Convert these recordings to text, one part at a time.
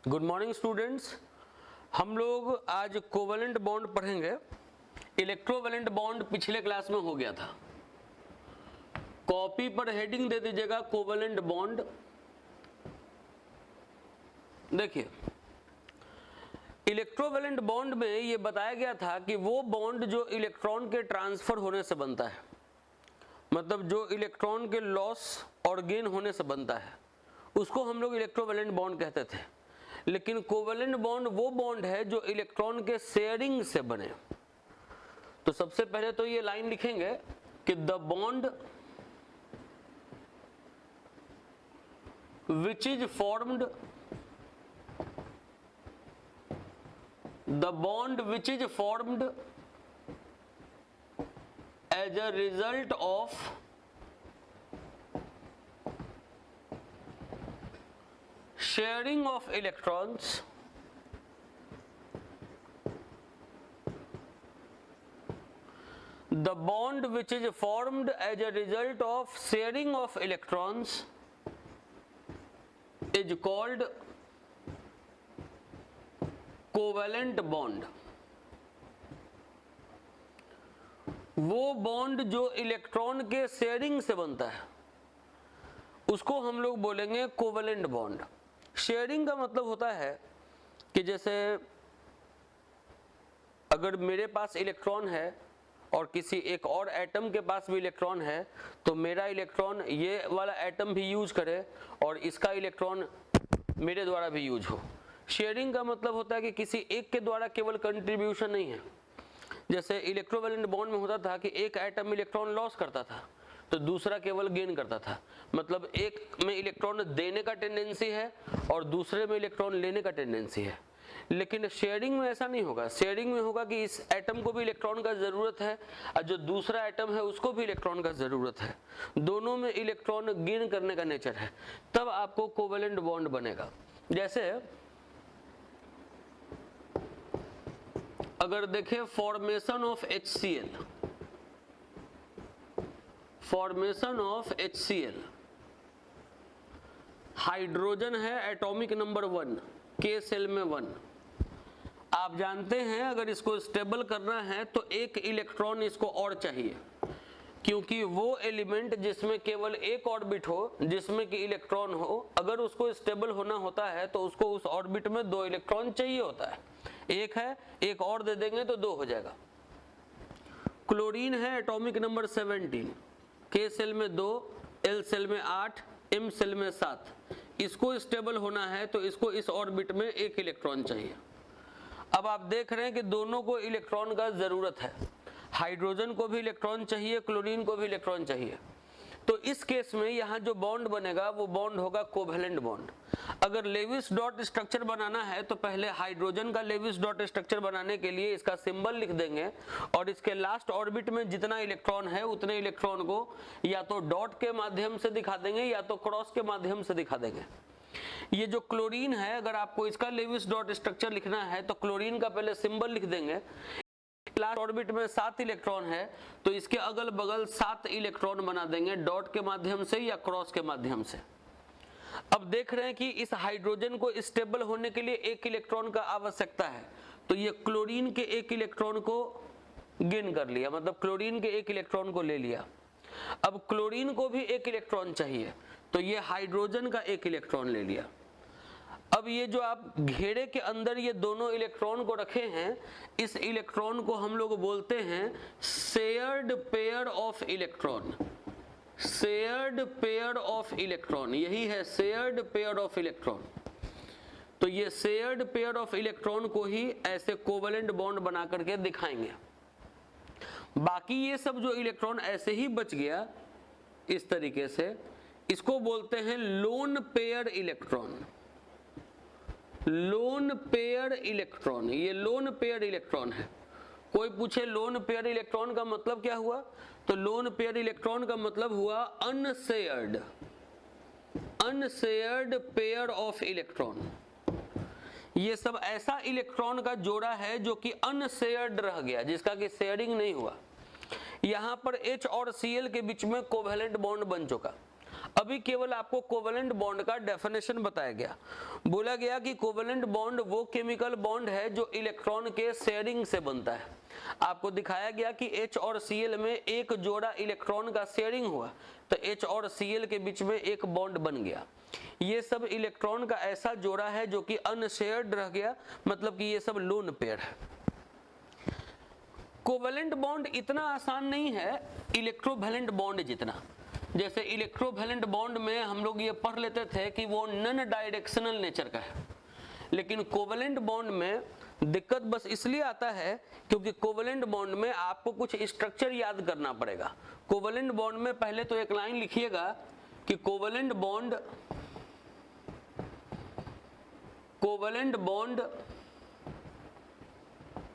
Good morning students. हम लोग आज कोवेलेंट बॉन्ड पढ़ेंगे। इलेक्ट्रोवेलेंट बॉन्ड पिछले क्लास में हो गया था। कॉपी पर हेडिंग दे दीजिएगा कोवेलेंट बॉन्ड। देखिए, इलेक्ट्रोवेलेंट बॉन्ड में ये बताया गया था कि वो बॉन्ड जो इलेक्ट्रॉन के ट्रांसफर होने से बनता है, मतलब जो इलेक्ट्रॉन के लॉस और गेन होने से बनता है, उसको हम लोग इलेक्ट्रोवेलेंट बॉन्ड कहते थे। लेकिन कोवेलेंट बॉन्ड वो बॉन्ड है जो इलेक्ट्रॉन के शेयरिंग से बने। तो सबसे पहले तो ये लाइन लिखेंगे कि the bond which is formed as a result of sharing of electrons the bond which is formed as a result of sharing of electrons is called covalent bond. वो बॉन्ड जो इलेक्ट्रॉन के sharing से बनता है उसको हम लोग बोलेंगे कोवेलेंट बॉन्ड। शेयरिंग का मतलब होता है कि जैसे अगर मेरे पास इलेक्ट्रॉन है और किसी एक और एटम के पास भी इलेक्ट्रॉन है, तो मेरा इलेक्ट्रॉन ये वाला एटम भी यूज करे और इसका इलेक्ट्रॉन मेरे द्वारा भी यूज हो। शेयरिंग का मतलब होता है कि किसी एक के द्वारा केवल कंट्रीब्यूशन नहीं है। जैसे इलेक्ट्रोवेलेंट बॉन्ड में होता था कि एक एटम इलेक्ट्रॉन लॉस करता था तो दूसरा केवल गेन करता था, मतलब एक में इलेक्ट्रॉन देने का टेंडेंसी है और दूसरे में इलेक्ट्रॉन लेने का टेंडेंसी है। लेकिन शेयरिंग में ऐसा नहीं होगा। शेयरिंग में होगा कि इस एटम को भी इलेक्ट्रॉन का जरूरत है और जो दूसरा एटम है उसको भी इलेक्ट्रॉन का जरूरत है। दोनों में इलेक्ट्रॉन गेन करने का नेचर है, तब आपको कोवेलेंट बॉन्ड बनेगा। जैसे अगर देखें फॉर्मेशन ऑफ HCl, हाइड्रोजन है एटॉमिक नंबर 1, के सेल में 1। आप जानते हैं अगर इसको स्टेबल करना है तो एक इलेक्ट्रॉन इसको और चाहिए, क्योंकि वो एलिमेंट जिसमें केवल एक ऑर्बिट हो, जिसमें कि इलेक्ट्रॉन हो, अगर उसको स्टेबल होना होता है तो उसको उस ऑर्बिट में 2 इलेक्ट्रॉन चाहिए होता है। एक है, एक और दे देंगे तो 2 हो जाएगा। क्लोरीन है एटॉमिक नंबर 17, के सेल में 2, एल सेल में 8, एम सेल में 7। इसको स्टेबल होना है तो इसको इस ऑर्बिट में 1 इलेक्ट्रॉन चाहिए। अब आप देख रहे हैं कि दोनों को इलेक्ट्रॉन का जरूरत है। हाइड्रोजन को भी इलेक्ट्रॉन चाहिए, क्लोरीन को भी इलेक्ट्रॉन चाहिए। तो इस केस में यहाँ जो बॉन्ड बनेगा वो बॉन्ड होगा कोवेलेंट बॉन्ड। अगर लेविस डॉट स्ट्रक्चर बनाना है तो पहले हाइड्रोजन का लेविस डॉट स्ट्रक्चर बनाने के लिए इसका सिंबल लिख देंगे और इसके लास्ट ऑर्बिट में जितना इलेक्ट्रॉन है उतने इलेक्ट्रॉन को या तो डॉट के माध्यम से दिखा देंगे या तो क्रॉस के माध्यम से दिखा देंगे। ये जो क्लोरीन है, अगर आपको इसका लेविस डॉट स्ट्रक्चर लिखना है तो क्लोरीन का पहले सिंबल लिख देंगे। लास्ट ऑर्बिट में 7 इलेक्ट्रॉन है तो इसके अगल बगल 7 इलेक्ट्रॉन बना देंगे डॉट के माध्यम से या क्रॉस के माध्यम से। अब देख रहे हैं कि इस हाइड्रोजन को स्टेबल होने के लिए 1 इलेक्ट्रॉन का आवश्यकता है, तो ये क्लोरीन के 1 इलेक्ट्रॉन को गेन कर लिया, मतलब क्लोरीन के 1 इलेक्ट्रॉन को ले लिया। अब क्लोरीन को भी 1 इलेक्ट्रॉन चाहिए तो ये हाइड्रोजन का 1 इलेक्ट्रॉन ले लिया। अब ये जो आप घेरे के अंदर ये दोनों इलेक्ट्रॉन को रखे हैं, इस इलेक्ट्रॉन को हम लोग बोलते हैं shared pair of electron. Shared pair of electron, यही है शेयर्ड पेयर ऑफ इलेक्ट्रॉन। तो ये शेयर्ड पेयर ऑफ इलेक्ट्रॉन को ही ऐसे कोवेलेंट बॉन्ड बना करके दिखाएंगे। बाकी ये सब जो इलेक्ट्रॉन ऐसे ही बच गया इस तरीके से, इसको बोलते हैं lone pair electron. Lone pair electron, ये लोन पेयर इलेक्ट्रॉन है। कोई पूछे लोन पेयर इलेक्ट्रॉन का मतलब क्या हुआ, तो लोन पेयर इलेक्ट्रॉन का मतलब हुआ अनशेयर्ड पेयर ऑफ इलेक्ट्रॉन। ये सब ऐसा इलेक्ट्रॉन का जोड़ा है जो कि अनशेयर्ड रह गया, जिसका कि शेयरिंग नहीं हुआ। यहां पर H और Cl के बीच में कोवेलेंट बॉन्ड बन चुका। अभी केवल आपको कोवेलेंट बॉन्ड का डेफिनेशन बताया गया। बोला गया कि कोवेलेंट बॉन्ड वो केमिकल बॉन्ड है जो इलेक्ट्रॉन के शेयरिंग से बनता है। आपको दिखाया गया कि H और Cl में एक जोड़ा इलेक्ट्रॉन का शेयरिंग हुआ तो H और Cl के बीच में एक बॉन्ड बन गया। ये सब इलेक्ट्रॉन का ऐसा जोड़ा है जो कि अनशेयर्ड रह गया, मतलब कि ये सब लोन पेयर है। कोवेलेंट बॉन्ड इतना आसान नहीं है इलेक्ट्रोवैलेंट बॉन्ड जितना। जैसे इलेक्ट्रोवैलेंट बॉन्ड में हम लोग ये पढ़ लेते थे कि वो नॉन डायरेक्शनल नेचर का है, लेकिन कोवेलेंट बॉन्ड में दिक्कत बस इसलिए आता है क्योंकि कोवेलेंट बॉन्ड में आपको कुछ स्ट्रक्चर याद करना पड़ेगा। कोवेलेंट बॉन्ड में पहले तो एक लाइन लिखिएगा कि covalent bond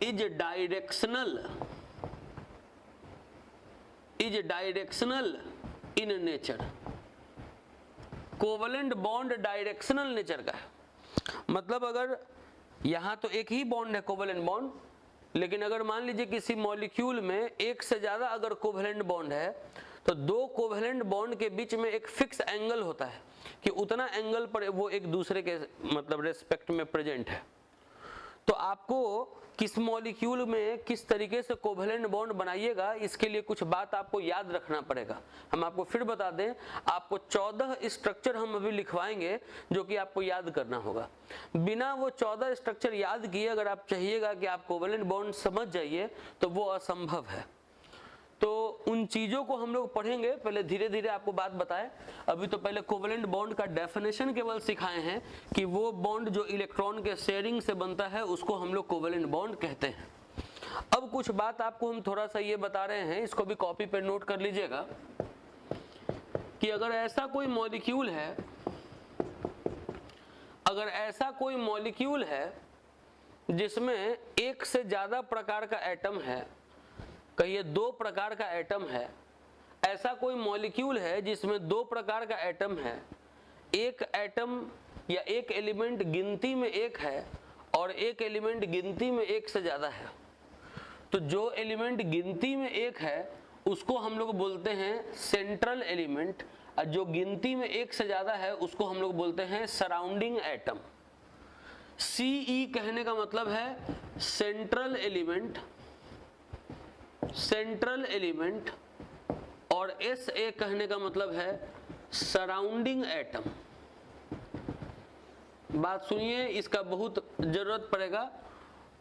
is directional in nature. Covalent bond directional nature का है, मतलब अगर यहां तो एक ही बॉन्ड है कोवेलेंट बॉन्ड, लेकिन अगर मान लीजिए किसी मॉलिक्यूल में एक से ज्यादा अगर कोवेलेंट बॉन्ड है तो दो कोवेलेंट बॉन्ड के बीच में एक फिक्स एंगल होता है कि उतना एंगल पर वो एक दूसरे के मतलब रेस्पेक्ट में प्रेजेंट है। तो आपको किस मॉलिक्यूल में किस तरीके से कोवेलेंट बॉन्ड बनाइएगा, इसके लिए कुछ बात आपको याद रखना पड़ेगा। हम आपको फिर बता दें, आपको 14 स्ट्रक्चर हम अभी लिखवाएंगे जो कि आपको याद करना होगा। बिना वो 14 स्ट्रक्चर याद किए अगर आप चाहिएगा कि आप कोवेलेंट बॉन्ड समझ जाइए तो वो असंभव है। तो उन चीजों को हम लोग पढ़ेंगे, पहले धीरे धीरे आपको बात बताएं। अभी तो पहले कोवेलेंट बॉन्ड का डेफिनेशन केवल सिखाए हैं कि वो बॉन्ड जो इलेक्ट्रॉन के शेयरिंग से बनता है उसको हम लोग कोवेलेंट बॉन्ड कहते हैं। अब कुछ बात आपको हम थोड़ा सा ये बता रहे हैं, इसको भी कॉपी पे नोट कर लीजिएगा कि अगर ऐसा कोई मॉलिक्यूल है जिसमें एक से ज्यादा प्रकार का एटम है, कहिए 2 प्रकार का एटम है, ऐसा कोई मॉलिक्यूल है जिसमें 2 प्रकार का एटम है, एक एटम या एक एलिमेंट गिनती में एक है और एक एलिमेंट गिनती में एक से ज्यादा है, तो जो एलिमेंट गिनती में एक है उसको हम लोग बोलते हैं सेंट्रल एलिमेंट, और जो गिनती में एक से ज्यादा है उसको हम लोग बोलते हैं सराउंडिंग एटम। CE कहने का मतलब है सेंट्रल एलिमेंट और SA कहने का मतलब है सराउंडिंग एटम। बात सुनिए, इसका बहुत जरूरत पड़ेगा।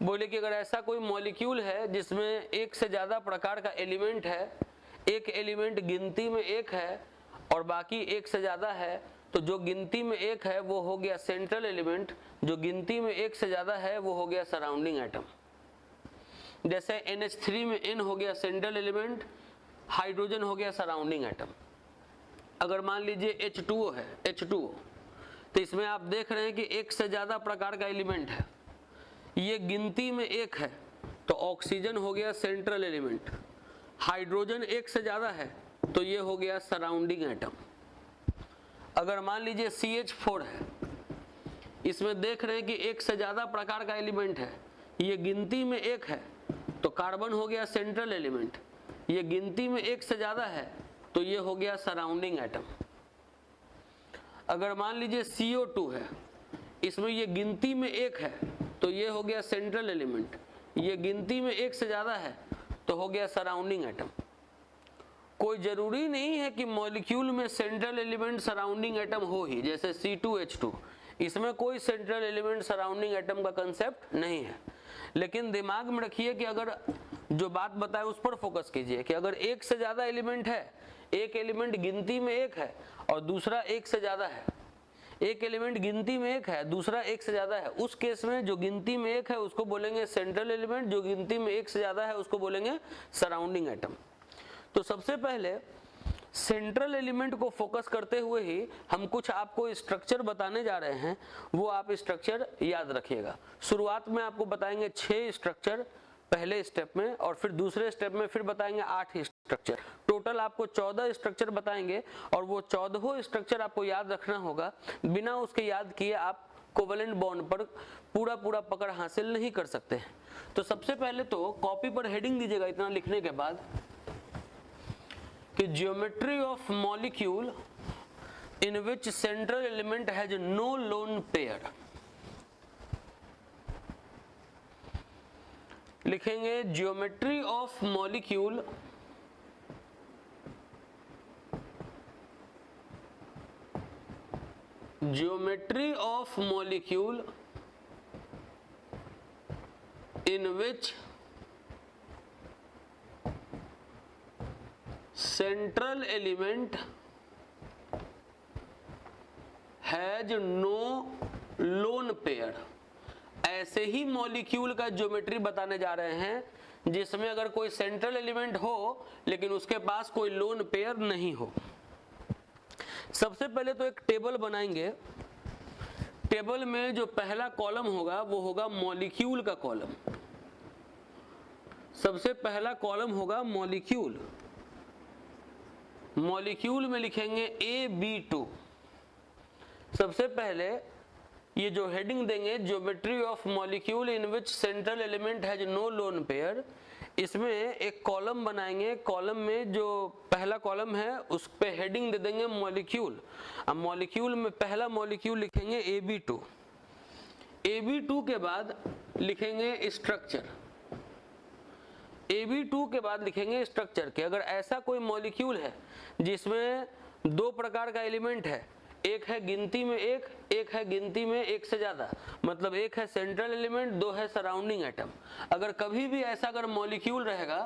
बोले कि अगर ऐसा कोई मॉलिक्यूल है जिसमें एक से ज्यादा प्रकार का एलिमेंट है, एक एलिमेंट गिनती में एक है और बाकी एक से ज्यादा है, तो जो गिनती में एक है वो हो गया सेंट्रल एलिमेंट, जो गिनती में एक से ज्यादा है वो हो गया सराउंडिंग एटम। जैसे NH3 में N हो गया सेंट्रल एलिमेंट, हाइड्रोजन हो गया सराउंडिंग एटम। अगर मान लीजिए H2O है, H2O, तो इसमें आप देख रहे हैं कि एक से ज्यादा प्रकार का एलिमेंट है, ये गिनती में एक है तो ऑक्सीजन हो गया सेंट्रल एलिमेंट, हाइड्रोजन एक से ज्यादा है तो ये हो गया सराउंडिंग एटम। अगर मान लीजिए CH4 है, इसमें देख रहे हैं कि एक से ज्यादा प्रकार का एलिमेंट है, ये गिनती में एक है तो कार्बन हो गया सेंट्रल एलिमेंट, ये गिनती में एक से ज्यादा है तो ये हो गया सराउंडिंग एटम। अगर मान लीजिए CO2 है, इसमें ये गिनती में एक है तो ये हो गया सेंट्रल एलिमेंट, ये गिनती में एक से ज्यादा है तो हो गया सराउंडिंग एटम। कोई जरूरी नहीं है कि मॉलिक्यूल में सेंट्रल एलिमेंट सराउंडिंग एटम हो ही, जैसे C2H2, इसमें कोई सेंट्रल एलिमेंट सराउंडिंग एटम का कंसेप्ट नहीं है। लेकिन दिमाग में रखिए कि अगर जो बात बताए उस पर फोकस कीजिए कि अगर एक से ज्यादा एलिमेंट है, एक एलिमेंट गिनती में एक है और दूसरा एक से ज्यादा है, एक एलिमेंट गिनती में एक है दूसरा एक से ज्यादा है, उस केस में जो गिनती में एक है उसको बोलेंगे सेंट्रल एलिमेंट, जो गिनती में एक से ज्यादा है उसको बोलेंगे सराउंडिंग एटम। तो सबसे पहले सेंट्रल एलिमेंट को फोकस करते हुए ही हम कुछ आपको स्ट्रक्चर बताने जा रहे हैं, वो आप स्ट्रक्चर याद रखिएगा। शुरुआत में आपको बताएंगे 6 स्ट्रक्चर पहले स्टेप में, और फिर दूसरे स्टेप में फिर बताएंगे 8 स्ट्रक्चर। टोटल आपको 14 स्ट्रक्चर बताएंगे और वो 14 स्ट्रक्चर आपको याद रखना होगा। बिना उसके याद किए आप कोवेलेंट बॉन्ड पर पूरा पकड़ हासिल नहीं कर सकते हैं। तो सबसे पहले तो कॉपी पर हेडिंग दीजिएगा इतना लिखने के बाद कि geometry of molecule in which central element has no lone pair। लिखेंगे geometry of molecule in which central element has no lone pair। ऐसे ही मॉलिक्यूल का ज्योमेट्री बताने जा रहे हैं जिसमें अगर कोई सेंट्रल एलिमेंट हो लेकिन उसके पास कोई लोन पेयर नहीं हो। सबसे पहले तो एक टेबल बनाएंगे। टेबल में जो पहला कॉलम होगा वो होगा मॉलिक्यूल का कॉलम। सबसे पहला कॉलम होगा मॉलिक्यूल। मॉलिक्यूल में लिखेंगे AB2। सबसे पहले ये जो हेडिंग देंगे geometry of molecule in which central element has no lone pair, इसमें एक कॉलम बनाएंगे। कॉलम में जो पहला कॉलम है उस पे हेडिंग दे देंगे मॉलिक्यूल। अब मॉलिक्यूल में पहला मॉलिक्यूल लिखेंगे AB2। AB2 के बाद लिखेंगे स्ट्रक्चर। AB2 के बाद लिखेंगे स्ट्रक्चर के। अगर ऐसा कोई मॉलिक्यूल है जिसमें दो प्रकार का एलिमेंट है, एक है गिनती में एक है गिनती में एक से ज्यादा, मतलब एक है सेंट्रल एलिमेंट, दो है सराउंडिंग एटम। अगर कभी भी ऐसा अगर मॉलिक्यूल रहेगा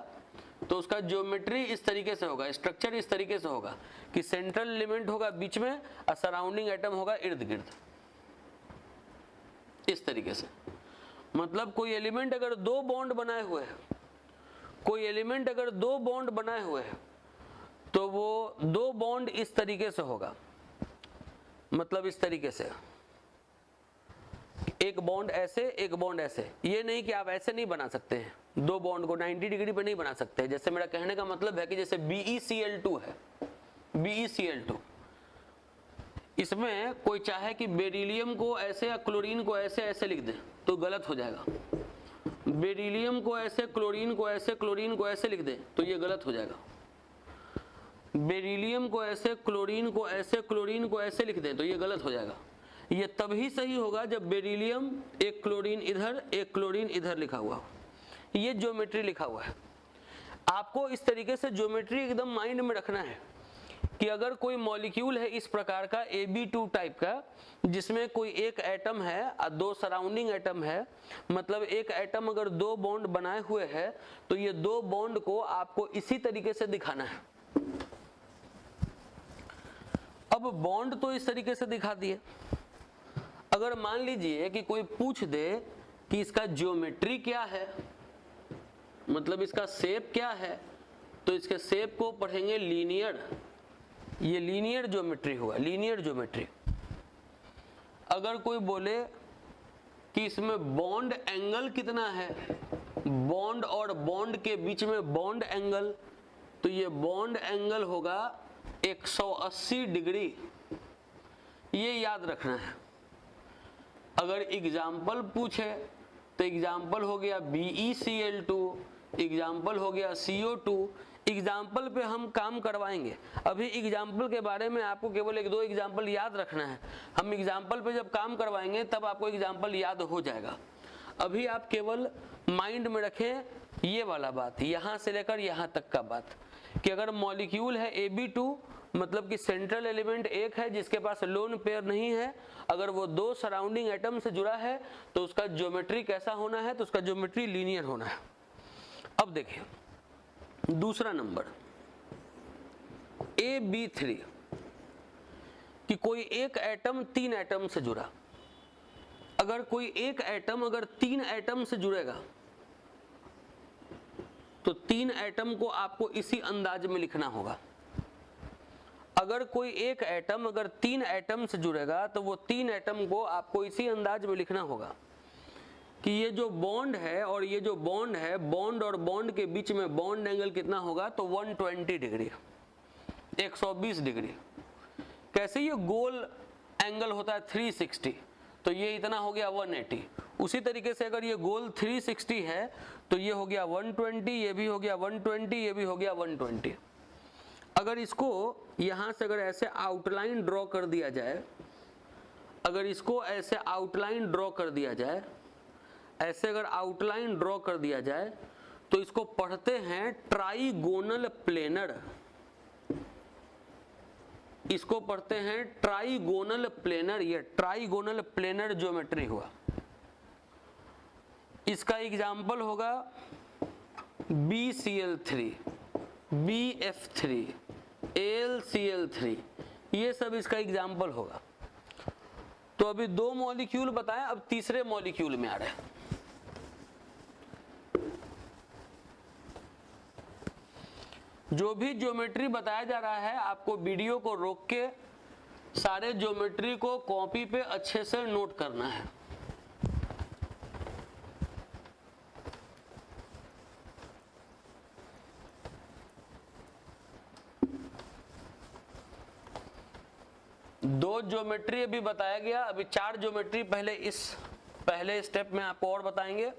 तो उसका ज्योमेट्री इस तरीके से होगा, स्ट्रक्चर इस तरीके से होगा कि सेंट्रल एलिमेंट होगा बीच में और सराउंडिंग एटम होगा इर्द गिर्द, इस तरीके से। मतलब कोई एलिमेंट अगर दो बॉन्ड बनाए हुए है, कोई एलिमेंट अगर दो बॉन्ड बनाए हुए हैं तो वो दो बॉन्ड इस तरीके से होगा। मतलब इस तरीके से, एक बॉन्ड ऐसे एक बॉन्ड ऐसे। ये नहीं कि आप ऐसे नहीं बना सकते हैं, दो बॉन्ड को 90 डिग्री पे नहीं बना सकते। जैसे मेरा कहने का मतलब है कि जैसे BeCl2 है, BeCl2, इसमें कोई चाहे कि बेरिलियम को ऐसे या क्लोरीन को ऐसे ऐसे लिख दे तो गलत हो जाएगा। बेरिलियम को ऐसे, क्लोरीन को ऐसे, क्लोरीन को ऐसे लिख दे तो ये गलत हो जाएगा। बेरिलियम को ऐसे, क्लोरीन को ऐसे, क्लोरीन को ऐसे लिख दें तो ये गलत हो जाएगा। ये तभी सही होगा जब बेरिलियम एक क्लोरीन इधर एक क्लोरीन इधर लिखा हुआ हो। ये ज्योमेट्री लिखा हुआ है। आपको इस तरीके से ज्योमेट्री एकदम माइंड में रखना है कि अगर कोई मॉलिक्यूल है इस प्रकार का AB2 टाइप का, जिसमें कोई एक एटम है और दो सराउंडिंग एटम है, मतलब एक एटम अगर दो बॉन्ड बनाए हुए है तो ये दो बॉन्ड को आपको इसी तरीके से दिखाना है। अब बॉन्ड तो इस तरीके से दिखा दिए। अगर मान लीजिए कि कोई पूछ दे कि इसका ज्योमेट्री क्या है, मतलब इसका शेप क्या है, तो इसके शेप को पढ़ेंगे लीनियर। ये लीनियर ज्योमेट्री हुआ, लीनियर ज्योमेट्री। अगर कोई बोले कि इसमें बॉन्ड एंगल कितना है, बॉन्ड और बॉन्ड के बीच में बॉन्ड एंगल, तो ये बॉन्ड एंगल होगा 180 डिग्री। ये याद रखना है। अगर एग्जाम्पल पूछे तो एग्जाम्पल हो गया BeCl2, एग्जाम्पल हो गया CO2। एग्जाम्पल पे हम काम करवाएंगे। अभी एग्जाम्पल के बारे में आपको केवल एक दो एग्जाम्पल याद रखना है। हम एग्जाम्पल पे जब काम करवाएंगे तब आपको एग्जाम्पल याद हो जाएगा। अभी आप केवल माइंड में रखें ये वाला बात, यहाँ से लेकर यहाँ तक का बात, कि अगर मॉलिक्यूल है AB2, मतलब कि सेंट्रल एलिमेंट एक है जिसके पास लोन पेयर नहीं है, अगर वो दो सराउंडिंग एटम से जुड़ा है तो उसका ज्योमेट्री कैसा होना है, तो उसका ज्योमेट्री लीनियर होना है। अब देखिए दूसरा नंबर AB3, कि कोई एक एटम तीन एटम से जुड़ा। अगर कोई एक एटम अगर तीन एटम से जुड़ेगा तो तीन एटम को आपको इसी अंदाज में लिखना होगा। अगर कोई एक एटम अगर तीन एटम से जुड़ेगा तो वो तीन एटम को आपको इसी अंदाज में लिखना होगा कि ये जो बॉन्ड है और ये जो बॉन्ड है, बॉन्ड और बॉन्ड के बीच में बॉन्ड एंगल कितना होगा, तो 120 डिग्री, 120 डिग्री। कैसे ये गोल एंगल होता है 360, तो ये इतना हो गया 180। उसी तरीके से अगर ये गोल 360 है तो ये हो गया 120, ये भी हो गया 120, ये भी हो गया 120। अगर इसको यहां से अगर ऐसे आउटलाइन ड्रॉ कर दिया जाए, अगर इसको ऐसे आउटलाइन ड्रॉ कर दिया जाए, ऐसे अगर आउटलाइन ड्रॉ कर दिया जाए तो इसको पढ़ते हैं ट्राइगोनल प्लेनर। इसको पढ़ते हैं ट्राइगोनल प्लेनर। ये ट्राइगोनल प्लेनर ज्योमेट्री हुआ। इसका एग्जाम्पल होगा BCl3, BF3, AlCl3, ये सब इसका एग्जाम्पल होगा। तो अभी 2 मॉलिक्यूल बताएं, अब तीसरे मॉलिक्यूल में आ रहे हैं। जो भी ज्योमेट्री बताया जा रहा है आपको वीडियो को रोक के सारे ज्योमेट्री को कॉपी पे अच्छे से नोट करना है। दो ज्योमेट्री अभी बताया गया, अभी 4 ज्योमेट्री पहले स्टेप में आपको और बताएंगे।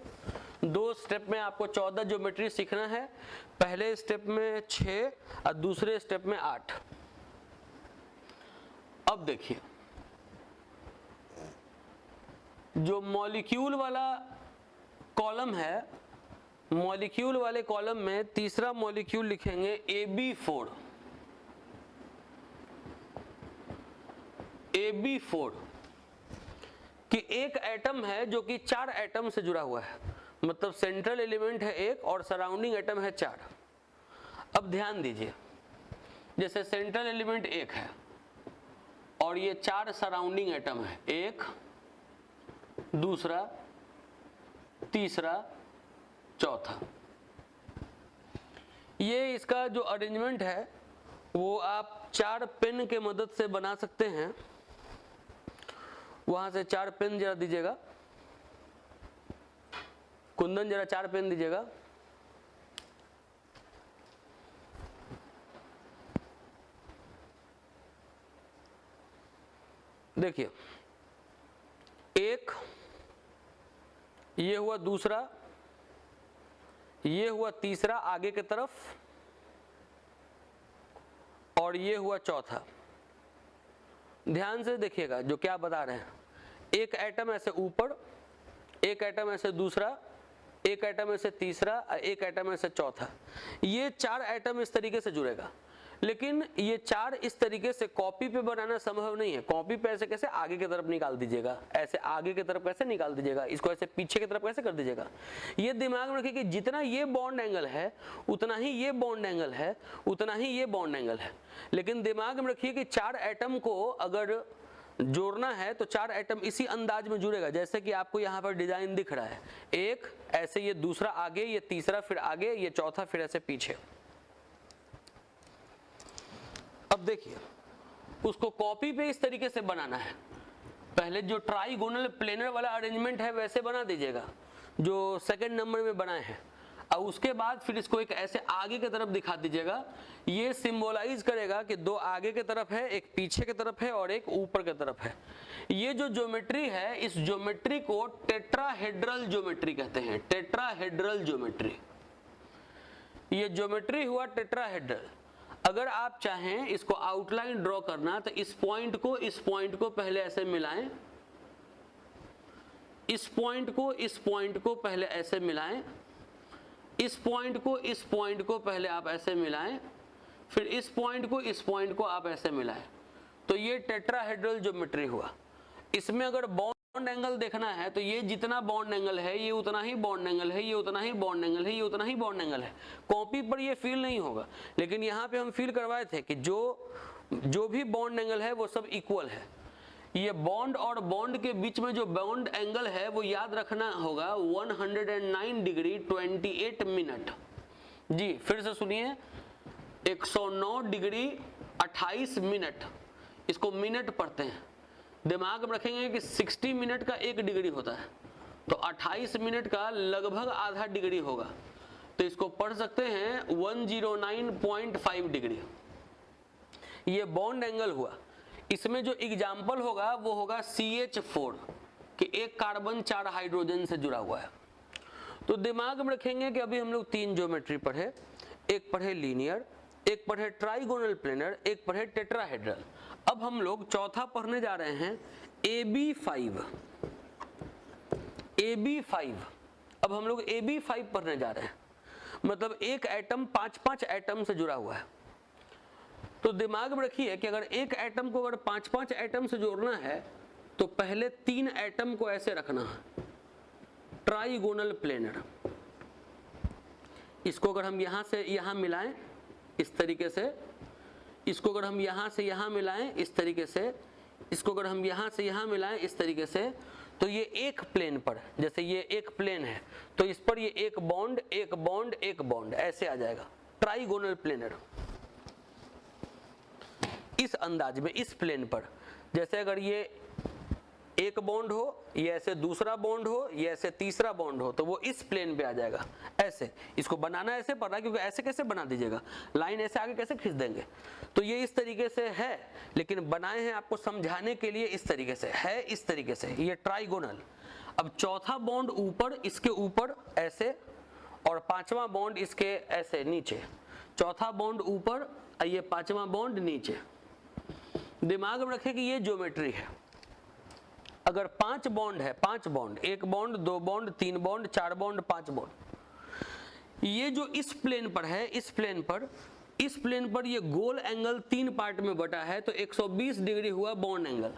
2 स्टेप में आपको 14 ज्योमेट्री सीखना है। पहले स्टेप में 6 और दूसरे स्टेप में 8। अब देखिए, जो मॉलिक्यूल वाला कॉलम है, मॉलिक्यूल वाले कॉलम में तीसरा मॉलिक्यूल लिखेंगे AB4। AB4 कि एक एटम है जो कि 4 एटम से जुड़ा हुआ है, मतलब सेंट्रल एलिमेंट है 1 और सराउंडिंग एटम है 4। अब ध्यान दीजिए, जैसे सेंट्रल एलिमेंट 1 है और ये 4 सराउंडिंग एटम है, 1, दूसरा, तीसरा, चौथा। ये इसका जो अरेंजमेंट है वो आप 4 पेन के मदद से बना सकते हैं। वहां से 4 पेन जरा दीजिएगा, कुंदन जरा 4 पेन दीजिएगा। देखिए, 1, ये हुआ दूसरा, ये हुआ तीसरा आगे की तरफ, और ये हुआ चौथा। ध्यान से देखिएगा जो क्या बता रहे हैं। एक एटम ऐसे ऊपर, एक एटम ऐसे दूसरा, एक एटम ऐसे तीसरा, एक एटम ऐसे चौथा। ये 4 एटम इस तरीके से जुड़ेगा, लेकिन ये 4 इस तरीके से कॉपी पे बनाना संभव नहीं है। कॉपी पे ऐसे कैसे आगे की तरफ निकाल दीजिएगा, ऐसे आगे की तरफ कैसे निकाल दीजिएगा, इसको ऐसे पीछे की तरफ कैसे कर दीजिएगा। ये दिमाग में रखिए कि जितना ये बॉन्ड एंगल है उतना ही ये बॉन्ड एंगल है, उतना ही ये बॉन्ड एंगल है। लेकिन दिमाग में रखिए कि 4 एटम को अगर जोड़ना है तो 4 एटम इसी अंदाज में जुड़ेगा, जैसे कि आपको यहाँ पर डिजाइन दिख रहा है। एक ऐसे, ये दूसरा आगे, ये तीसरा फिर आगे, ये चौथा फिर ऐसे पीछे। अब देखिए, उसको कॉपी पे इस तरीके से बनाना है। पहले जो ट्राइगोनल प्लेनर वाला अरेंजमेंट है वैसे बना दीजिएगा जो सेकंड नंबर में बनाए हैं, और उसके बाद फिर इसको एक ऐसे आगे की तरफ दिखा दीजिएगा। ये सिंबलाइज करेगा कि 2 आगे की तरफ है, एक पीछे की तरफ है और एक ऊपर की तरफ है। ये जो ज्योमेट्री है, इस ज्योमेट्री को टेट्राहेड्रल ज्योमेट्री कहते हैं। टेट्राहेड्रल ज्योमेट्री, ये ज्योमेट्री हुआ टेट्राहेड्रल। अगर आप चाहें इसको आउटलाइन ड्रॉ करना तो इस पॉइंट को पहले ऐसे मिलाएं, इस पॉइंट को पहले ऐसे मिलाएं, इस पॉइंट को पहले आप ऐसे मिलाएं, फिर इस पॉइंट को आप ऐसे मिलाएं। तो ये टेट्राहेड्रल ज्योमेट्री हुआ। इसमें अगर बॉन्ड एंगल देखना है तो ये जितना बॉन्ड एंगल है ये उतना ही बॉन्ड एंगल है, ये उतना ही बॉन्ड एंगल है, ये उतना ही बॉन्ड एंगल है। कॉपी पर ये फील नहीं होगा, लेकिन यहाँ पे हम फील करवाए थे कि जो भी बॉन्ड एंगल है वो सब इक्वल है। ये बॉन्ड और बॉन्ड के बीच में जो बॉन्ड एंगल है वो याद रखना होगा 109 डिग्री 28 मिनट। जी फिर से सुनिए, 109 डिग्री 28 मिनट। इसको मिनट पढ़ते हैं, दिमाग में रखेंगे कि 60 मिनट का 1 डिग्री होता है, तो 28 मिनट का लगभग आधा डिग्री होगा। तो इसको पढ़ सकते हैं 109.5 डिग्री। ये बॉन्ड एंगल हुआ। इसमें जो एग्जाम्पल होगा वो होगा CH4 कि एक कार्बन 4 हाइड्रोजन से जुड़ा हुआ है। तो दिमाग में रखेंगे कि अभी हम लोग 3 ज्योमेट्री पढ़े, एक पढ़े लीनियर, एक पर है ट्राइगोनल प्लेनर, एक पर है टेट्राहेड्रल। अब हम लोग चौथा पढ़ने जा रहे हैं AB5। AB5, अब हम लोग AB5 पढ़ने जा रहे हैं, मतलब एक एटम 5-5 एटम से जुड़ा हुआ है। तो दिमाग में रखिए कि अगर एक एटम को अगर 5-5 एटम से जोड़ना है तो पहले 3 एटम को ऐसे रखना है, ट्राइगोनल प्लेनर। इसको अगर हम यहां से यहां मिलाएं इस तरीके से, इसको अगर हम यहां से यहां मिलाएं इस तरीके से, इसको अगर हम यहां से यहां मिलाएं इस तरीके से, तो ये एक प्लेन पर, जैसे ये एक प्लेन है तो इस पर ये एक बॉन्ड एक बॉन्ड एक बॉन्ड ऐसे आ जाएगा, ट्राइगोनल प्लेनर। इस अंदाज में इस प्लेन पर, जैसे अगर ये एक बॉन्ड हो, ये ऐसे दूसरा बॉन्ड हो, ये ऐसे तीसरा बॉन्ड हो, तो वो इस प्लेन पे आ जाएगा ऐसे। इसको बनाना ऐसे पड़ रहा है क्योंकि ऐसे कैसे बना दीजिएगा, लाइन ऐसे आगे कैसे खींच देंगे। तो ये इस तरीके से है, लेकिन बनाए हैं आपको समझाने के लिए, इस तरीके से है, इस तरीके से ये ट्राइगोनल। अब चौथा बॉन्ड ऊपर, इसके ऊपर ऐसे, और पांचवा बॉन्ड इसके ऐसे नीचे, चौथा बॉन्ड ऊपर, ये पांचवा बॉन्ड नीचे। दिमाग में रखें कि ये ज्योमेट्री है। अगर 5 बॉन्ड है, 5 bond, 1 bond 2 bond 3 bond 4 bond 5 bond, ये जो इस प्लेन पर है, इस प्लेन पर ये गोल एंगल 3 पार्ट में बटा है, तो 120 डिग्री हुआ बॉन्ड एंगल।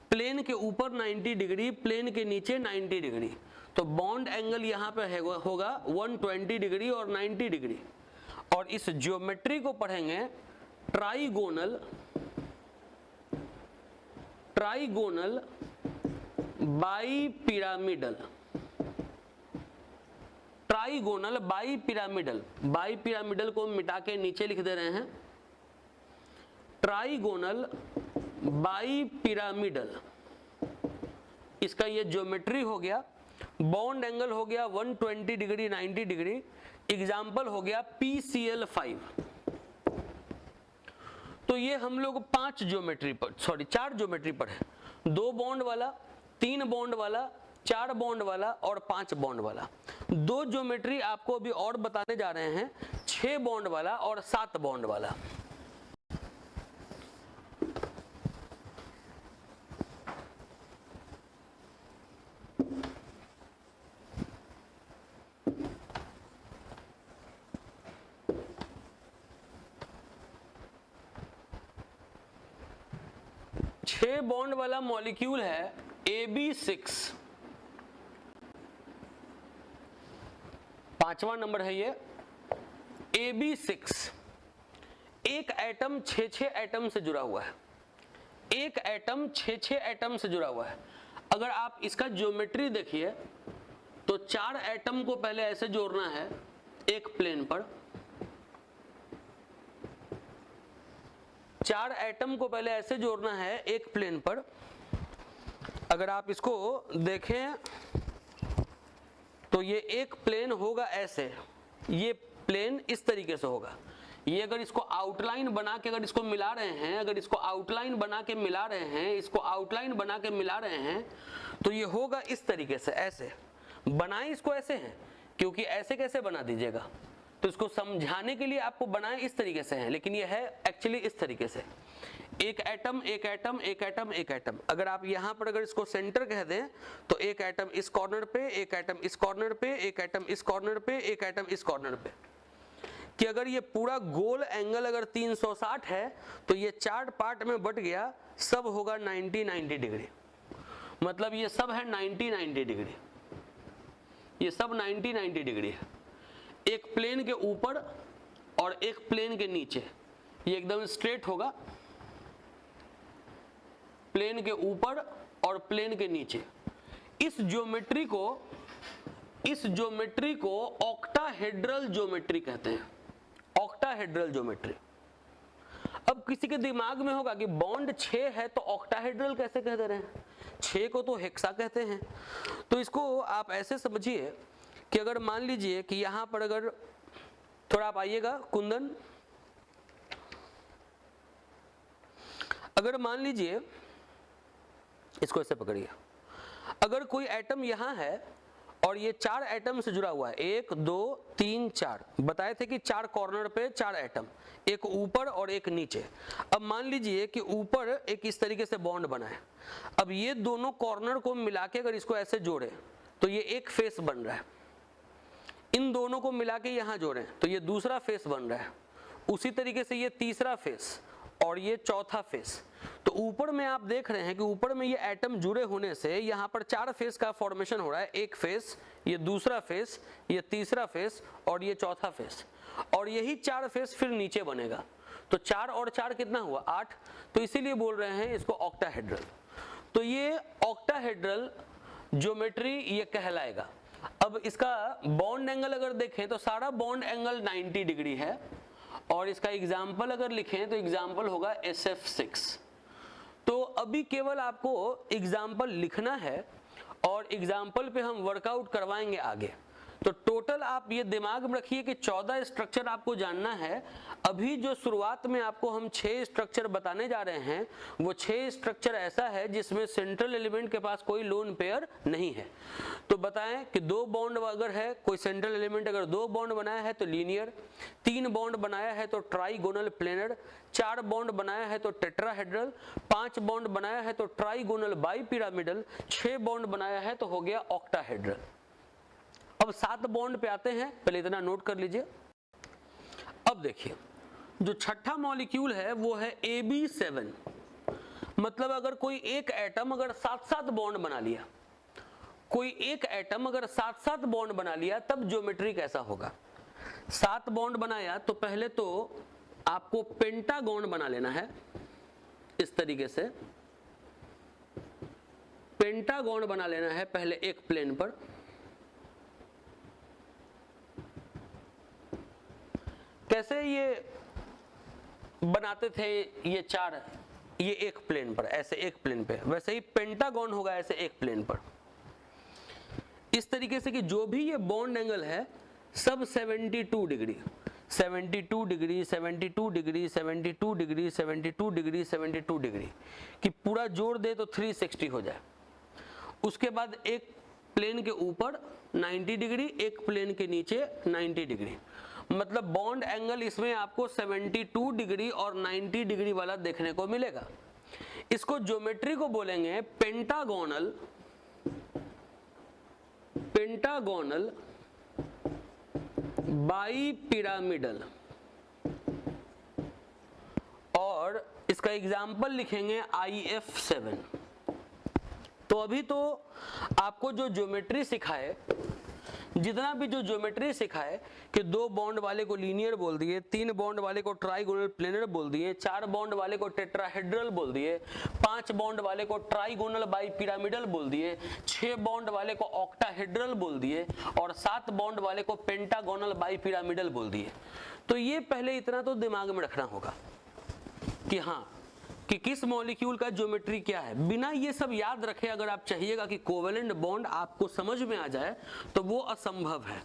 प्लेन के ऊपर 90 डिग्री, प्लेन के नीचे 90 डिग्री, तो बॉन्ड एंगल यहाँ पे होगा 120 डिग्री और 90 डिग्री। और इस ज्योमेट्री को पढ़ेंगे trigonal bipyramidal. Trigonal bipyramidal, bipyramidal को मिटा के नीचे लिख दे रहे हैं, ट्राइगोनल बाईपिरामिडल। इसका ये ज्योमेट्री हो गया, बॉन्ड एंगल हो गया 120 डिग्री 90 डिग्री। एग्जाम्पल हो गया PCl5। तो ये हम लोग 4 ज्योमेट्री पर है, 2 बॉन्ड वाला, 3 बॉन्ड वाला, 4 बॉन्ड वाला और 5 बॉन्ड वाला। 2 ज्योमेट्री आपको अभी और बताने जा रहे हैं, 6 बॉन्ड वाला और 7 बॉन्ड वाला। बॉन्ड वाला मॉलिक्यूल है AB6, 5वां नंबर है ये AB6। एक एटम 6-6 एटम से जुड़ा हुआ है, एक एटम 6-6 एटम से जुड़ा हुआ है। अगर आप इसका ज्योमेट्री देखिए तो 4 एटम को पहले ऐसे जोड़ना है एक प्लेन पर, 4 एटम को पहले ऐसे जोड़ना है एक प्लेन पर। अगर आप इसको देखें तो ये एक प्लेन होगा ऐसे, ये प्लेन इस तरीके से होगा। ये अगर इसको आउटलाइन बना के अगर इसको मिला रहे हैं, अगर इसको आउटलाइन बना के मिला रहे हैं, इसको आउटलाइन बना के मिला रहे हैं, तो ये होगा इस तरीके से। ऐसे बनाए इसको ऐसे हैं, क्योंकि ऐसे कैसे बना दीजिएगा, तो इसको समझाने के लिए आपको बनाए इस तरीके से हैं, लेकिन ये है एक्चुअली इस तरीके से। एक एटम एक एटम एक एटम एक एटम। अगर आप यहां पर अगर इसको सेंटर कह दें तो एक एटम इस कॉर्नर पे, एक एटम इस कॉर्नर पे, एक एटम इस कॉर्नर पे, एक एटम इस कॉर्नर पे। कि अगर ये पूरा गोल एंगल अगर 360 है तो ये 4 पार्ट में बट गया, सब होगा 90-90 डिग्री। मतलब ये सब है 90-90 डिग्री, ये सब 90-90 डिग्री है। एक प्लेन के ऊपर और एक प्लेन के नीचे, ये एकदम स्ट्रेट होगा, प्लेन के ऊपर और प्लेन के नीचे। इस ज्योमेट्री को ऑक्टाहेड्रल ज्योमेट्री कहते हैं, ऑक्टाहेड्रल ज्योमेट्री। अब किसी के दिमाग में होगा कि बॉन्ड 6 है तो ऑक्टाहेड्रल कैसे कह दे रहे हैं, 6 को तो हेक्सा कहते हैं। तो इसको आप ऐसे समझिए कि अगर मान लीजिए कि यहां पर अगर थोड़ा आप आइएगा कुंदन, अगर मान लीजिए इसको ऐसे पकड़िए, अगर कोई एटम यहां है और ये 4 एटम से जुड़ा हुआ है, 1 2 3 4, बताए थे कि 4 कॉर्नर पे 4 एटम, एक ऊपर और एक नीचे। अब मान लीजिए कि ऊपर एक इस तरीके से बॉन्ड बना है, अब ये दोनों कॉर्नर को मिला के अगर इसको ऐसे जोड़े तो ये एक फेस बन रहा है, इन दोनों को मिला के यहां जोड़ें तो ये दूसरा फेस बन रहा है, उसी तरीके से ये तीसरा फेस और ये चौथा फेस। तो ऊपर में आप देख रहे हैं कि ऊपर में ये एटम जुड़े होने से यहाँ पर 4 फेस का फॉर्मेशन हो रहा है, एक फेस, ये दूसरा फेस, ये तीसरा फेस और ये चौथा फेस, और यही 4 फेस फिर नीचे बनेगा। तो 4 और 4 कितना हुआ 8, तो इसीलिए बोल रहे हैं इसको ऑक्टाहेड्रल। तो ये ऑक्टाहेड्रल ज्योमेट्री ये कहलाएगा। अब इसका बॉन्ड एंगल अगर देखें तो सारा बॉन्ड एंगल 90 डिग्री है, और इसका एग्जाम्पल अगर लिखें तो एग्जाम्पल होगा SF6। तो अभी केवल आपको एग्जाम्पल लिखना है और एग्जाम्पल पे हम वर्कआउट करवाएंगे आगे। तो टोटल आप ये दिमाग में रखिए कि 14 स्ट्रक्चर आपको जानना है। अभी जो शुरुआत में आपको हम 6 स्ट्रक्चर बताने जा रहे हैं, वो 6 स्ट्रक्चर ऐसा है जिसमें सेंट्रल एलिमेंट के पास कोई लोन पेयर नहीं है। तो बताएं कि 2 बॉन्ड अगर है, कोई सेंट्रल एलिमेंट अगर 2 बॉन्ड बनाया है तो लीनियर, 3 बॉन्ड बनाया है तो ट्राइगोनल प्लेनर, 4 बॉन्ड बनाया है तो टेट्राहेड्रल, 5 बॉन्ड बनाया है तो ट्राइगोनल बाइपिरामिडल, 6 बॉन्ड बनाया है तो हो गया ऑक्टाहेड्रल। अब 7 बॉन्ड पे आते हैं, पहले इतना नोट कर लीजिए। अब देखिए जो छठा मॉलिक्यूल है वो है AB7, मतलब अगर कोई एक एटम अगर 7-7 बॉन्ड बना लिया, कोई एक एटम अगर 7-7 बॉन्ड बना लिया तब ज्योमेट्री कैसा होगा। 7 बॉन्ड बनाया तो पहले तो आपको पेंटागॉन बना लेना है, इस तरीके से पेंटागॉन बना लेना है पहले एक प्लेन पर। कैसे ये बनाते थे ये 4, ये एक प्लेन पर, ऐसे एक प्लेन पे, वैसे ही पेंटागॉन होगा ऐसे एक प्लेन पर, इस तरीके से कि जो भी ये बॉन्ड एंगल है सब 72 degree 72 degree 72 degree 72 degree 72 degree 72 degree कि पूरा जोड़ दे तो 360 हो जाए। उसके बाद एक प्लेन के ऊपर 90 डिग्री, एक प्लेन के नीचे 90 डिग्री, मतलब बॉन्ड एंगल इसमें आपको 72 डिग्री और 90 डिग्री वाला देखने को मिलेगा। इसको ज्योमेट्री को बोलेंगे पेंटागोनल, पेंटागोनल बाइपिरामिडल, और इसका एग्जाम्पल लिखेंगे IF7। तो अभी तो आपको जो ज्योमेट्री सिखाए, जितना भी जो ज्योमेट्री सिखाए कि 2 बॉन्ड वाले को लीनियर बोल दिए, 3 बॉन्ड वाले को ट्राइगोनल प्लेनर बोल दिए, 4 बॉन्ड वाले को टेट्राहेड्रल बोल दिए, 5 बॉन्ड वाले को ट्राइगोनल बाइपिरामिडल बोल दिए, 6 बॉन्ड वाले को ऑक्टाहेड्रल बोल दिए, और 7 बॉन्ड वाले को पेंटागोनल बाइपिरामिडल बोल दिए। तो ये पहले इतना तो दिमाग में रखना होगा कि हाँ कि किस मॉलिक्यूल का ज्योमेट्री क्या है। बिना ये सब याद रखे अगर आप चाहिएगा कि कोवेलेंट बॉन्ड आपको समझ में आ जाए तो वो असंभव है।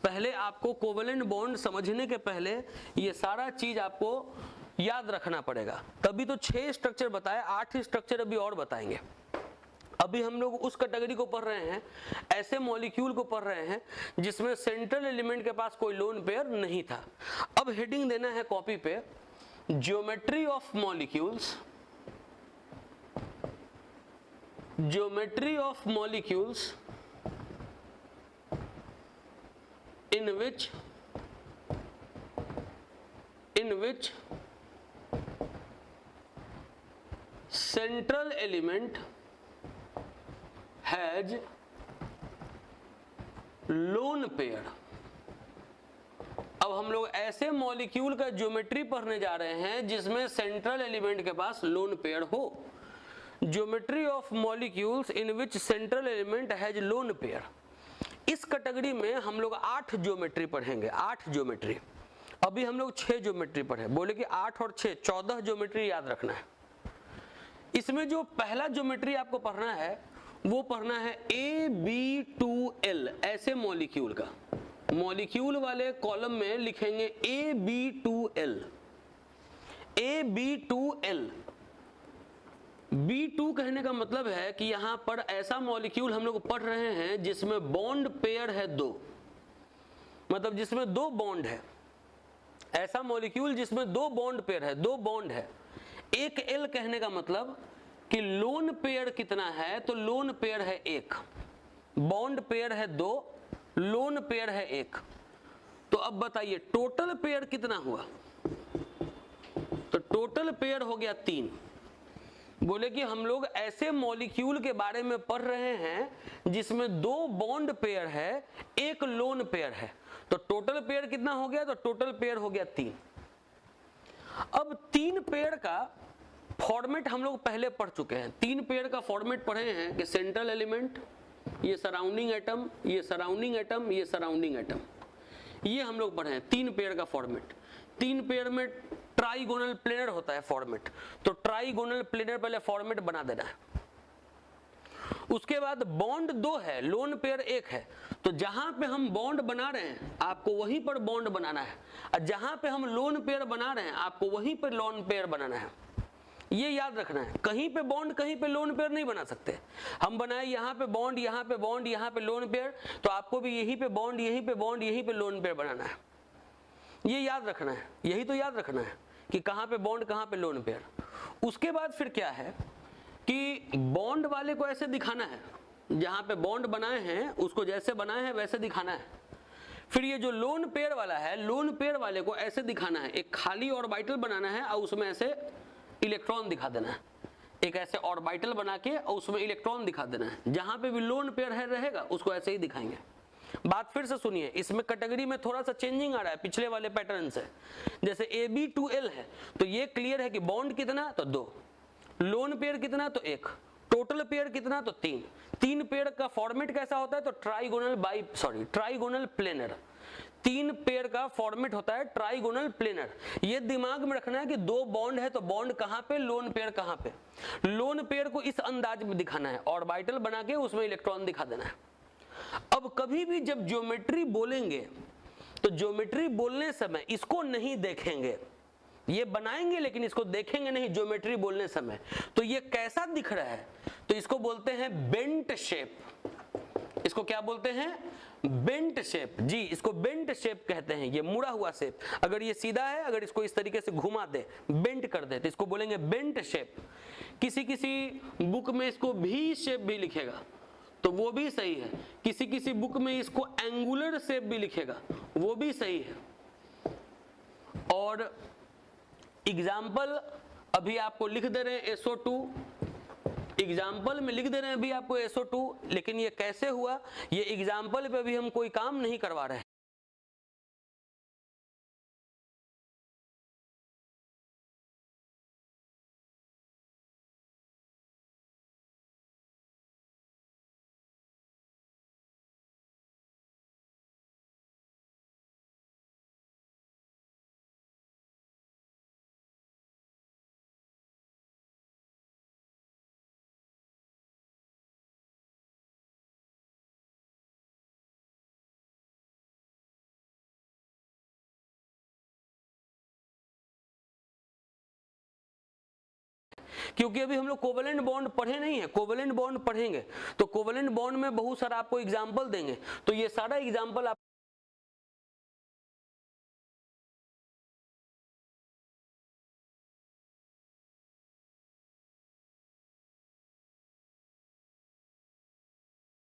पहले आपको कोवेलेंट बॉन्ड समझने के पहले ये सारा चीज आपको याद रखना पड़ेगा। तभी तो 6 स्ट्रक्चर बताए, 8 स्ट्रक्चर अभी और बताएंगे। अभी हम लोग उस कैटेगरी को पढ़ रहे हैं, ऐसे मॉलिक्यूल को पढ़ रहे हैं जिसमें सेंट्रल एलिमेंट के पास कोई लोन पेयर नहीं था। अब हेडिंग देना है कॉपी पे, geometry of molecules, geometry of molecules in which central element has lone pair। अब हम लोग ऐसे मॉलिक्यूल का ज्योमेट्री पढ़ने जा रहे हैं जिसमें सेंट्रल एलिमेंट के पास लोन पेयर हो। Geometry of molecules in which central element has lone pair. इस कैटेगरी में हम लोग 8 ज्योमेट्री पढ़ेंगे, 8 ज्योमेट्री। अभी हम लोग 6 ज्योमेट्री पढ़े, बोले कि 8 और 6 14 ज्योमेट्री याद रखना है। इसमें जो पहला ज्योमेट्री आपको पढ़ना है वो पढ़ना है AB2L, ऐसे मॉलिक्यूल का। मॉलिक्यूल वाले कॉलम में लिखेंगे AB2L, AB2L। B2 कहने का मतलब है कि यहां पर ऐसा मॉलिक्यूल हम लोग पढ़ रहे हैं जिसमें बॉन्ड पेयर है 2, मतलब जिसमें 2 बॉन्ड है, ऐसा मॉलिक्यूल जिसमें 2 बॉन्ड पेयर है, 2 बॉन्ड है। एक L कहने का मतलब कि लोन पेयर कितना है, तो लोन पेयर है 1, बॉन्ड पेयर है 2, लोन पेयर है 1। तो अब बताइए टोटल पेयर कितना हुआ, तो टोटल पेयर हो गया 3। बोले कि हम लोग ऐसे मॉलिक्यूल के बारे में पढ़ रहे हैं जिसमें 2 बॉन्ड पेयर है, 1 लोन पेयर है, तो टोटल पेयर कितना हो गया, तो टोटल पेयर हो गया 3। अब 3 पेयर का फॉर्मेट हम लोग पहले पढ़ चुके हैं। 3 पेयर का फॉर्मेट पढ़े हैं कि सेंट्रल एलिमेंट, ये सराउंडिंग एटम, ये सराउंडिंग एटम, ये सराउंडिंग एटम, ये हम लोग पढ़े हैं 3 पेयर का फॉर्मेट। 3 पेयर में ट्राइगोनल प्लेनर होता है फॉर्मेट, तो ट्राइगोनल प्लेनर पहले फॉर्मेट बना देना है। उसके बाद बॉन्ड 2 है, लोन पेयर 1 है, तो जहां पे हम बॉन्ड बना रहे हैं आपको वहीं पर बॉन्ड बनाना है, और जहां पे हम लोन पेयर बना रहे हैं आपको वहीं पर लोन पेयर बनाना है। ये याद रखना है, कहीं पे बॉन्ड कहीं पे लोन पेयर नहीं बना सकते। हम बनाए यहाँ पे बॉन्ड, यहाँ पे बॉन्ड, यहाँ पे लोन पेयर, तो आपको भी यहीं पे बॉन्ड, यहीं पे बॉन्ड, यहीं पे लोन पेयर बनाना है। ये याद रखना है, यही तो याद रखना है कि कहाँ पे बॉन्ड कहाँ पे लोन पेयर। उसके बाद फिर क्या है कि बॉन्ड वाले को ऐसे दिखाना है, जहां पे बॉन्ड बनाए हैं उसको जैसे बनाए हैं वैसे दिखाना है। फिर ये जो लोन पेयर वाला है, लोन पेयर वाले को ऐसे दिखाना है, एक खाली ऑर्बिटल बनाना है और उसमें ऐसे इलेक्ट्रॉन दिखा देना है, एक ऐसे ऑर्बिटल बना के और उसमें इलेक्ट्रॉन दिखा देना है। जहां पे भी लोन पेयर है रहेगा उसको ऐसे ही दिखाएंगे। बात फिर से सुनिए, इसमें कैटेगरी में थोड़ा सा चेंजिंग आ रहा है पिछले वाले पैटर्न से। जैसे AB2L है तो ये क्लियर है कि बॉन्ड कितना, तो 2, लोन पेयर कितना, तो 1, टोटल पेयर कितना, तो 3। 3 पेयर का फॉर्मेट कैसा होता है, तो ट्राइगोनल प्लेनर। 3 पेयर का फॉर्मेट होता है ट्राइगोनल प्लेनर। ये दिमाग में रखना है कि 2 बॉन्ड है तो बॉन्ड कहां पे, लोन पेयर कहां पे। लोन पेयर को इस अंदाज में दिखाना है, ऑर्बिटल बना के उसमें इलेक्ट्रॉन दिखा देना है। अब कभी भी जब ज्योमेट्री बोलेंगे तो ज्योमेट्री बोलने समय इसको नहीं देखेंगे, ये बनाएंगे लेकिन इसको देखेंगे नहीं ज्योमेट्री बोलने समय। तो ये कैसा दिख रहा है, तो इसको बोलते हैं बेंट शेप। इसको क्या बोलते हैं, बेंट शेप। जी, इसको बेंट शेप कहते हैं, ये मुड़ा हुआ शेप। अगर ये सीधा है, अगर इसको इस तरीके से घुमा दे, बेंट कर दे, तो इसको बोलेंगे बेंट शेप। किसी किसी बुक में इसको भी शेप भी लिखेगा तो वो भी सही है, किसी किसी बुक में इसको एंगुलर शेप भी लिखेगा, वो भी सही है। और एग्जाम्पल अभी आपको लिख दे रहे हैं SO2, एग्जाम्पल में लिख दे रहे हैं अभी आपको SO2, लेकिन ये कैसे हुआ, ये एग्जाम्पल पे भी हम कोई काम नहीं करवा रहे हैं। क्योंकि अभी हम लोग कोवेलेंट बॉन्ड पढ़े नहीं है, कोवेलेंट बॉन्ड पढ़ेंगे तो कोवेलेंट बॉन्ड में बहुत सारा आपको एग्जाम्पल देंगे, तो ये सारा एग्जाम्पल आप